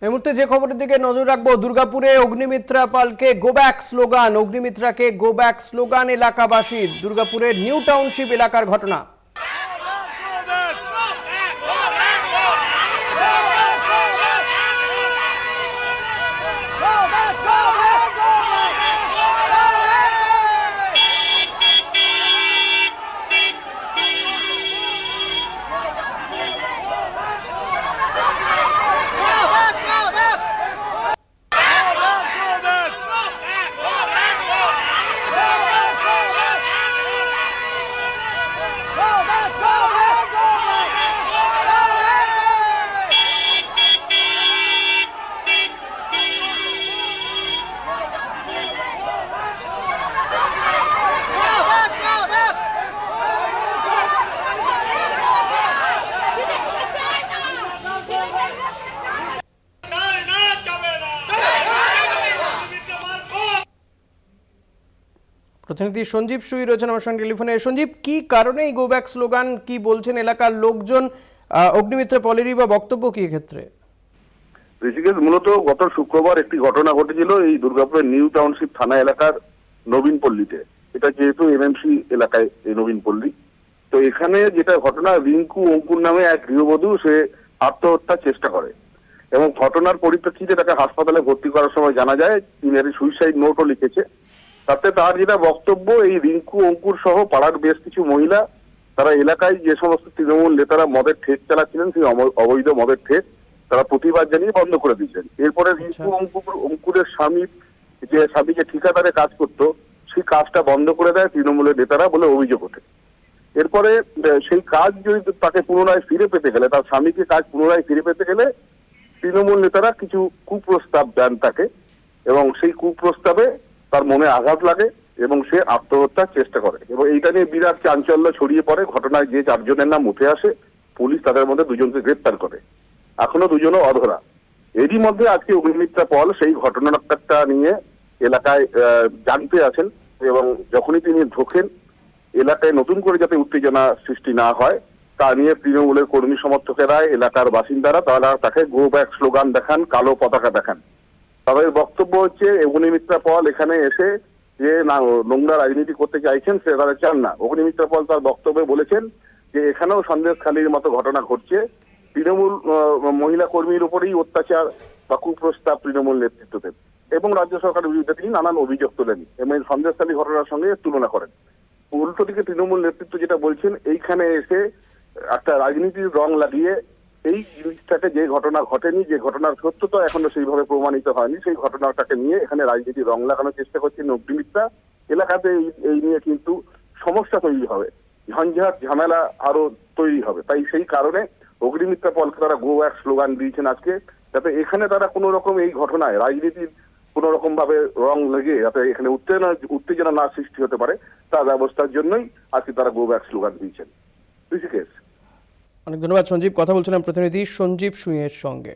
এই মুহূর্তে যে খবরের দিকে নজর রাখবো, দুর্গাপুরে অগ্নিমিত্রা পালকে গো ব্যাক স্লোগান, অগ্নিমিত্রাকে গো ব্যাক স্লোগান এলাকাবাসীর। দুর্গাপুরের নিউ টাউনশিপ এলাকার ঘটনা। প্রতিনিধি সঞ্জীব সুই রয়েছেন আমার সঙ্গে টেলিফোনে। সঞ্জীব, কি কারণে এই গো ব্যাক স্লোগান, কি বলছেন এলাকার লোকজন, অগ্নিমিত্রা পলেরই বা বক্তব্য কি ক্ষেত্রে? ঋষিকেশ, মূলত গত শুক্রবার একটি ঘটনা ঘটেছিল এই দুর্গাপুরের নিউ টাউনশিপ থানা এলাকার নবীন পল্লীতে। এটা যেহেতু এমএমসি এলাকায় এই নবীন পল্লী, তো এখানে যেটা ঘটনা, রিঙ্কু অঙ্কুর নামে এক গৃহবধূ সে আত্মহত্যার চেষ্টা করে এবং ঘটনার পরিপ্রেক্ষিতে তাকে হাসপাতালে ভর্তি করার সময় জানা যায় তিনি একটি সুইসাইড নোটও লিখেছে। তাতে তার যেটা বক্তব্য, এই রিঙ্কু অঙ্কুর সহ পাড়ার বেশ কিছু মহিলা তারা এলাকায় যে সমস্ত তৃণমূল নেতারা মদের ঠেক চালাচ্ছিলেন, সেই অবৈধ মদের ঠেক তারা প্রতিবাদ জানিয়ে বন্ধ করে দিয়েছেন। এরপরে রিঙ্কু অঙ্কুরের স্বামী যে ঠিকাদারে কাজ করতো সেই কাজটা বন্ধ করে দেয় তৃণমূলের নেতারা বলে অভিযোগ ওঠে। এরপরে সেই কাজ যদি তাকে পুনরায় ফিরে পেতে গেলে, তার স্বামীকে কাজ পুনরায় ফিরে পেতে গেলে তৃণমূল নেতারা কিছু কুপ্রস্তাব দেন তাকে এবং সেই কুপ্রস্তাবে তার মনে আঘাত লাগে এবং সে আত্মহত্যার চেষ্টা করে এবং এইটা নিয়ে বিরাট চাঞ্চল্য ছড়িয়ে পড়ে। ঘটনায় যে চারজনের নাম উঠে আসে, পুলিশ তাদের মধ্যে দুজনকে গ্রেপ্তার করে, এখনো দুজনও অধরা। এরই মধ্যে আজকে অগ্নিমিত্রা পল সেই ঘটনাটা নিয়ে এলাকায় জানতে আছেন এবং যখনই তিনি ঢোকেন এলাকায় নতুন করে যাতে উত্তেজনা সৃষ্টি না হয় তা নিয়ে তৃণমূলের কর্মী সমর্থকেরা, এলাকার বাসিন্দারা তারা তাকে গো ব্যাক স্লোগান দেখান, কালো পতাকা দেখান। তাদের বক্তব্য হচ্ছে অগ্নিমিত্রা পল এখানে এসে যে নোংরা রাজনীতি করতে চাইছেন সে তারা চান না। অগ্নিমিত্রা পল তার বক্তব্যে বলেছেন যে এখানেও সন্দেশখালির মতো ঘটনা ঘটছে, তৃণমূল মহিলা কর্মীর উপরেই অত্যাচার বা কুপ্রস্তাব তৃণমূল নেতৃত্বদের এবং রাজ্য সরকারের বিরুদ্ধে তিনি নানান অভিযোগ তোলেন এবং সন্দেশখালী ঘটনার সঙ্গে তুলনা করেন। উল্টো দিকে তৃণমূল নেতৃত্ব যেটা বলছেন, এইখানে এসে একটা রাজনীতির রং লাগিয়ে এই জিনিসটাকে, যে ঘটনা ঘটেনি, যে ঘটনার সত্যতা এখনো সেইভাবে প্রমাণিত হয়নি, সেই ঘটনাটাকে নিয়ে এখানে রাজনীতির রং লাগানোর চেষ্টা করছেন অগ্নিমিত্রা। এলাকাতে এই নিয়ে কিন্তু সমস্যা তৈরি হবে, ঝঞ্ঝাট ঝামেলা আরো তৈরি হবে। তাই সেই কারণে অগ্নিমিত্রা পলকে তারা গো ব্যাক স্লোগান দিয়েছেন আজকে, যাতে এখানে তারা কোনো রকম এই ঘটনায় রাজনীতির কোন রকম ভাবে রং লেগে যাতে এখানে উত্তেজনা না সৃষ্টি হতে পারে তার ব্যবস্থার জন্যই আজকে তারা গো ব্যাক স্লোগান দিয়েছেন। ঋষিকেশ, অনেক ধন্যবাদ সঞ্জীব। কথা বলছিলাম প্রতিনিধি সঞ্জীব সুইয়ের সঙ্গে।